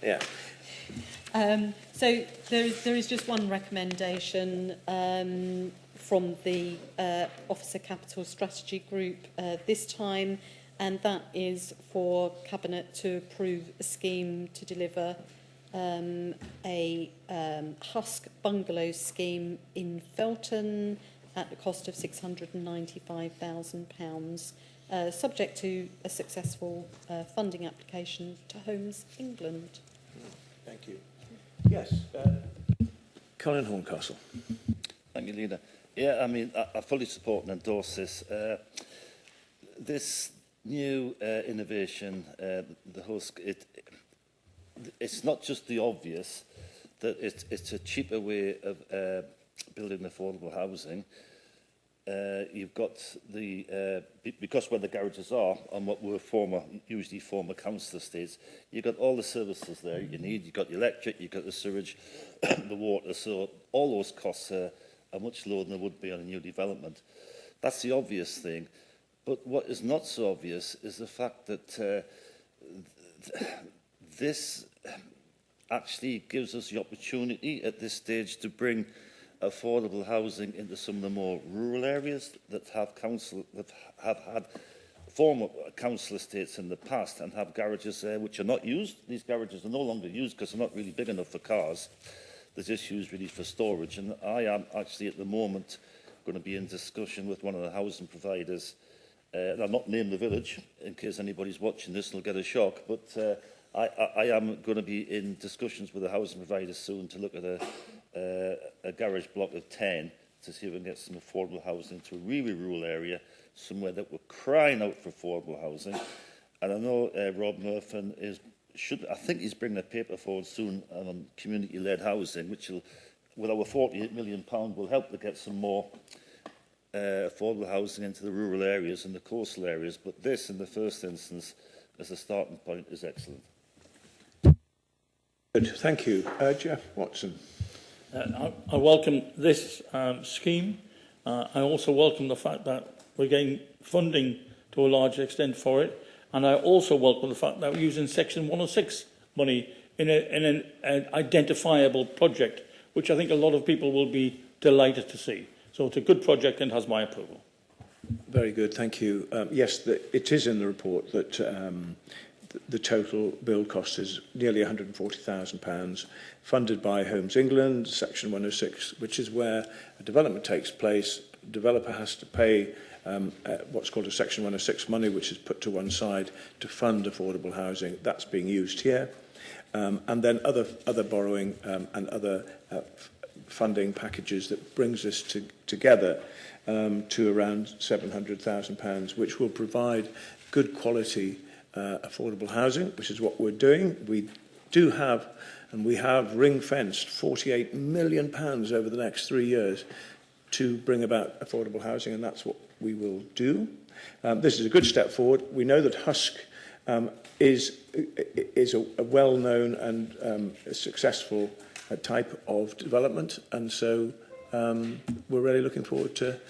Yeah. So there is just one recommendation from the Officer Capital Strategy Group this time, and that is for Cabinet to approve a scheme to deliver a HUSK bungalow scheme in Felton at the cost of £695,000, subject to a successful funding application to Homes England. Thank you. Yes, Colin Horncastle. Thank you, Leader. Yeah, I mean, I fully support and endorse this. This new innovation, the HUSK, it's not just the obvious that it's a cheaper way of building affordable housing. You've got the because where the garages are on what were usually former council estates, you've got all the services there you need. You've got the electric, you've got the sewage, the water. So all those costs are much lower than they would be on a new development. That's the obvious thing. But what is not so obvious is the fact that this actually gives us the opportunity at this stage to bring affordable housing into some of the more rural areas that have had former council estates in the past and have garages there which are not used. These garages are no longer used because they're not really big enough for cars. They're just used really for storage. And I am actually at the moment going to be in discussion with one of the housing providers. I'll not name the village in case anybody's watching this and will get a shock, but I am going to be in discussions with the housing provider soon to look at a garage block of 10 to see if we can get some affordable housing to a really rural area, somewhere that we're crying out for affordable housing. And I know Rob Murphy I think he's bringing a paper forward soon on community-led housing, which will, with our £48 million, will help to get some more affordable housing into the rural areas and the coastal areas. But this, in the first instance, as a starting point, is excellent. Good, thank you. Jeff Watson. I welcome this scheme. I also welcome the fact that we're getting funding to a large extent for it. And I also welcome the fact that we're using Section 106 money in an identifiable project, which I think a lot of people will be delighted to see. So it's a good project and has my approval. Very good, thank you. Yes, it is in the report that the total build cost is nearly £140,000, funded by Homes England, Section 106, which is where a development takes place. The developer has to pay what's called a Section 106 money, which is put to one side to fund affordable housing. That's being used here. And then other borrowing and other funding packages that brings us together to around £700,000, which will provide good quality affordable housing, which is what we're doing. We do have, and we have ring-fenced £48 million over the next 3 years to bring about affordable housing, and that's what we will do. This is a good step forward. We know that HUSK is a well-known and a successful type of development, and so we're really looking forward to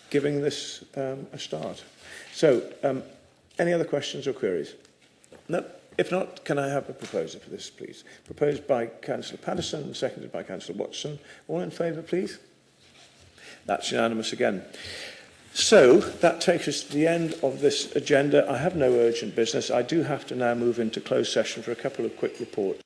giving this a start. So, any other questions or queries? No? If not, can I have a proposer for this, please? Proposed by Councillor Pattison and seconded by Councillor Watson. All in favour, please? That's unanimous again. So, that takes us to the end of this agenda. I have no urgent business. I do have to now move into closed session for a couple of quick reports.